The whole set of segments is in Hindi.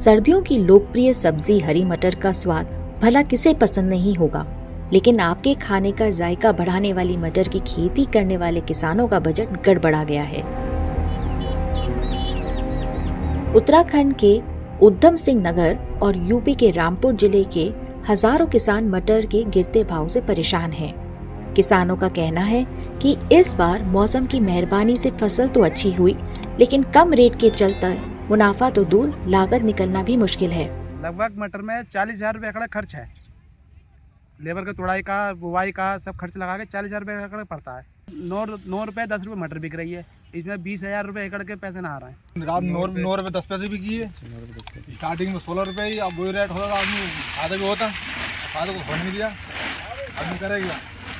सर्दियों की लोकप्रिय सब्जी हरी मटर का स्वाद भला किसे पसंद नहीं होगा, लेकिन आपके खाने का जायका बढ़ाने वाली मटर की खेती करने वाले किसानों का बजट गड़बड़ा गया है। उत्तराखंड के उधम सिंह नगर और यूपी के रामपुर जिले के हजारों किसान मटर के गिरते भाव से परेशान हैं। किसानों का कहना है कि इस बार मौसम की मेहरबानी से फसल तो अच्छी हुई, लेकिन कम रेट के चलते मुनाफा तो दूर, लागत निकलना भी मुश्किल है। लगभग मटर में 40,000 रुपये एकड़ खर्च है। लेबर का तोड़ाई का, बुवाई का सब खर्च लगा के 40,000 रुपये एकड़ पड़ता है। 9 रुपये 10 रुपये मटर बिक रही है, इसमें 20,000 रुपये एकड़ के पैसे ना आ रहे हैं। रात 9 रुपये 10 पैसे बिकी है, स्टार्टिंग में 16 रुपये ही। अब वही रेट होगा, आदमी फायदा भी होता, फायदा को होने नहीं दिया, आदमी करेगा।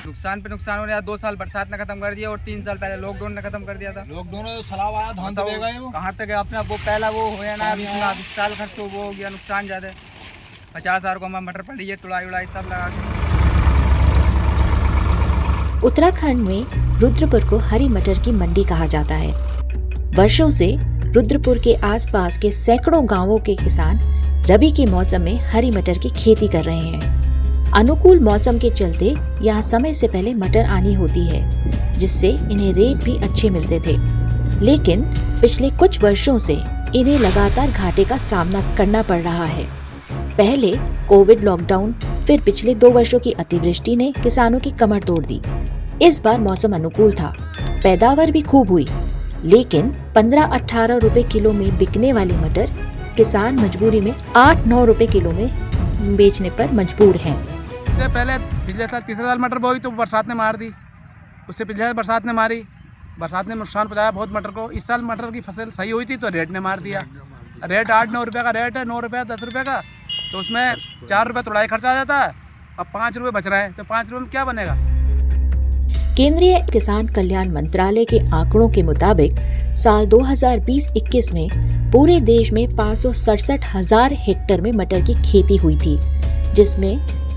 नुकसान पे नुकसान हो रहा है। 2 साल बरसात ने खत्म कर दिया और 3 साल पहले लॉकडाउन ने खत्म कर दिया था। लॉकडाउन सलाब आया, धान तो देगा वो कहाँ तक है अपने वो पहला वो होया ना, अभी 20 साल खर्च तो वो हो गया, नुकसान ज़्यादा। 50,000 को हमारा मटर पड़ी है, तुड़ाई उड़ाई सब लगा के। उत्तराखंड में रुद्रपुर को हरी मटर की मंडी कहा जाता है। वर्षों से रुद्रपुर के आसपास के सैकड़ों गांवों के किसान रबी के मौसम में हरी मटर की खेती कर रहे हैं। अनुकूल मौसम के चलते यहाँ समय से पहले मटर आनी होती है, जिससे इन्हें रेट भी अच्छे मिलते थे। लेकिन पिछले कुछ वर्षों से इन्हें लगातार घाटे का सामना करना पड़ रहा है। पहले कोविड लॉकडाउन, फिर पिछले 2 वर्षों की अतिवृष्टि ने किसानों की कमर तोड़ दी। इस बार मौसम अनुकूल था, पैदावार भी खूब हुई, लेकिन 15-18 रुपए किलो में बिकने वाली मटर किसान मजबूरी में 8-9 रुपए किलो में बेचने पर मजबूर हैं। इससे पहले पिछले साल 30 साल मटर बोई तो बरसात ने मार दी, उससे पिछले साल बरसात ने मारी, बरसात ने नुकसान पहुंचाया बहुत मटर को। इस साल मटर की फसल सही हुई थी तो रेट ने मार दिया। रेट 8-9 रुपये का रेट है, 9 रुपये 10 रुपये का, तो उसमें 4 रुपये तुड़ाई खर्चा आ जाता है। अब 5 रुपये बच रहे हैं, तो 5 रुपये में क्या बनेगा। केंद्रीय किसान कल्याण मंत्रालय के आंकड़ों के मुताबिक साल 2020-21 में पूरे देश में 567,000 हेक्टेयर में मटर की खेती हुई थी, जिसमें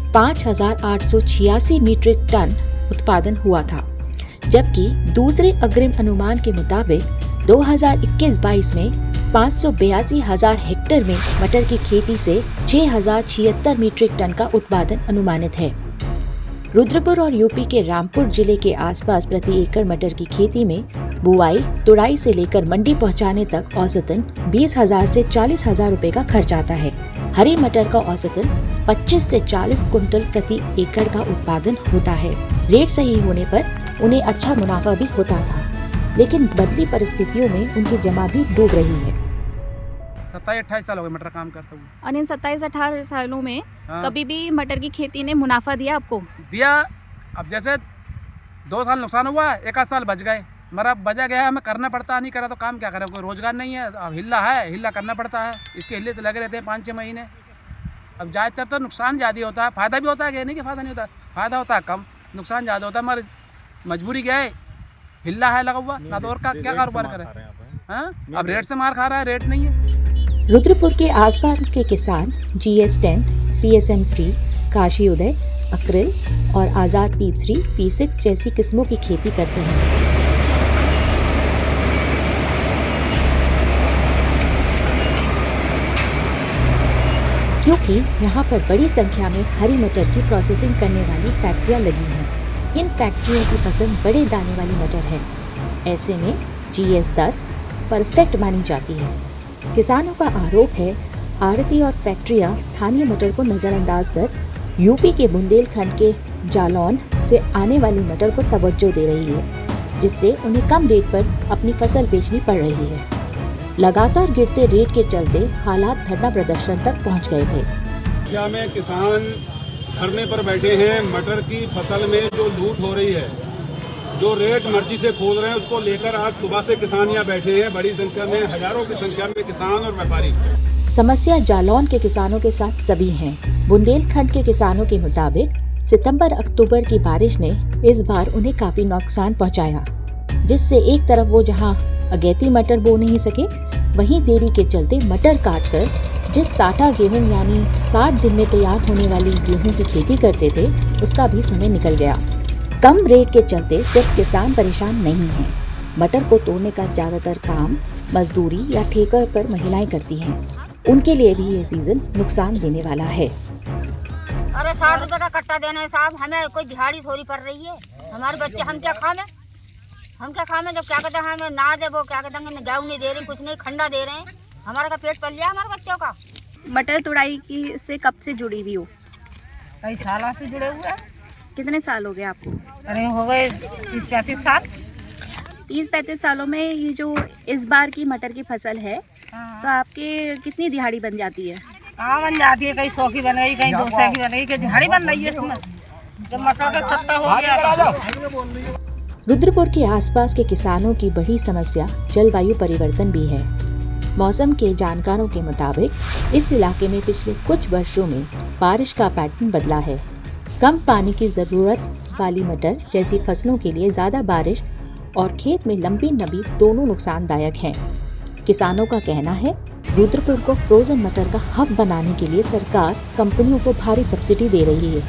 5,886 मीट्रिक टन उत्पादन हुआ था। जबकि दूसरे अग्रिम अनुमान के मुताबिक 2021-22 में 582,000 हेक्टेयर में मटर की खेती से 6,076 मीट्रिक टन का उत्पादन अनुमानित है। रुद्रपुर और यूपी के रामपुर जिले के आसपास प्रति एकड़ मटर की खेती में बुआई, तुड़ाई से लेकर मंडी पहुंचाने तक औसतन 20,000 से 40,000 रुपए का खर्च आता है। हरी मटर का औसतन 25 से 40 कुंटल प्रति एकड़ का उत्पादन होता है। रेट सही होने पर उन्हें अच्छा मुनाफा भी होता था, लेकिन बदली परिस्थितियों में उनकी जमा भी डूब रही है। 27-28 साल हो गए मटर काम करता हूँ। और इन 27-18 सालों में कभी भी मटर की खेती ने मुनाफा दिया आपको? दिया। अब जैसे 2 साल नुकसान हुआ, 1 आध साल बच गए, मरा बजा गया, हमें करना पड़ता, नहीं करा तो काम क्या करें, कोई रोजगार नहीं है। अब हिल्ला है, हिल्ला करना पड़ता है, इसके हिल्ले तो लगे रहते हैं 5-6 महीने। अब ज़्यादातर तो नुकसान ज़्यादा होता है, फ़ायदा भी होता है, नहीं कि फ़ायदा नहीं होता, फ़ायदा होता है कम, नुकसान ज़्यादा होता है। हमारी मजबूरी क्या है, हिल्ला है लगा हुआ, ना तो और क्या कारोबार करें। हाँ, अब रेट से मार खा रहा है, रेट नहीं है। रुद्रपुर के आसपास के किसान GS10, PSM 3, काशी उदय, अक्रिल और आज़ाद P3, P6 जैसी किस्मों की खेती करते हैं। क्योंकि यहाँ पर बड़ी संख्या में हरी मटर की प्रोसेसिंग करने वाली फैक्ट्रियाँ लगी हैं। इन फैक्ट्रियों की पसंद बड़े दाने वाली मटर है। ऐसे में GS10 परफेक्ट मानी जाती है। किसानों का आरोप है, आड़ती और फैक्ट्रियां स्थानीय मटर को नजरअंदाज कर यूपी के बुंदेलखंड के जालौन से आने वाली मटर को तवज्जो दे रही है, जिससे उन्हें कम रेट पर अपनी फसल बेचनी पड़ रही है। लगातार गिरते रेट के चलते हालात धरना प्रदर्शन तक पहुंच गए थे। क्या में किसान धरने पर बैठे हैं। मटर की फसल में जो लूट हो रही है, जो रेट मर्जी से खोल रहे हैं, उसको लेकर आज सुबह से किसान यहाँ बैठे हैं। बड़ी संख्या में, हजारों की संख्या में किसान और व्यापारी। समस्या जालौन के किसानों के साथ सभी हैं। बुंदेलखंड के किसानों के मुताबिक सितंबर-अक्टूबर की बारिश ने इस बार उन्हें काफी नुकसान पहुंचाया, जिससे एक तरफ वो जहां अगेती मटर बो नहीं सके, वहीं देरी के चलते मटर काटकर जिस साठा गेहूं यानी 60 दिन में तैयार होने वाली गेहूं की खेती करते थे, उसका भी समय निकल गया। कम रेट के चलते सिर्फ किसान परेशान नहीं हैं। मटर को तोड़ने का ज्यादातर काम मजदूरी या ठेके पर महिलाएं करती हैं। उनके लिए भी ये सीजन नुकसान देने वाला है। अरे 60 रुपए का कट्टा देना है साहब, हमें कोई दिहाड़ी थोड़ी पड़ रही है। हमारे बच्चे हम क्या खावे जब क्या कहते हैं हमें ना दे वो क्या कहते हैं गेहूँ नहीं दे रहे, कुछ नहीं, खंडा दे रहे हैं। हमारे का पेट पल गया हमारे बच्चों का। मटर तुड़ाई की से कब से जुड़ी हुई हो? कई सालों से जुड़े हुए हैं। कितने साल हो गए आपको? अरे हो गए 30-35 साल। 30-35 सालों में ये जो इस बार की मटर की फसल है, तो आपके कितनी दिहाड़ी बन जाती है? कहाँ बन जाती है, कहीं 100 की बन गई, कहीं 200 की बन गई, कहीं दिहाड़ी बन रही है इसमें। जब मटर का सस्ता हो गया। रुद्रपुर के आसपास के किसानों की बड़ी समस्या जलवायु परिवर्तन भी है। मौसम के जानकारों के मुताबिक इस इलाके में पिछले कुछ वर्षों में बारिश का पैटर्न बदला है। कम पानी की जरूरत वाली मटर जैसी फसलों के लिए ज्यादा बारिश और खेत में लंबी नमी दोनों नुकसानदायक हैं। किसानों का कहना है रुद्रपुर को फ्रोजन मटर का हब बनाने के लिए सरकार कंपनियों को भारी सब्सिडी दे रही है,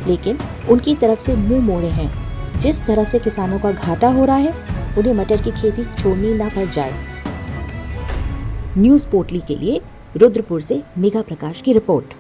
लेकिन उनकी तरफ से मुंह मोड़े हैं। जिस तरह से किसानों का घाटा हो रहा है, उन्हें मटर की खेती छोड़नी ना पड़ जाए। न्यूज़ पोर्टली के लिए रुद्रपुर से मेघा प्रकाश की रिपोर्ट।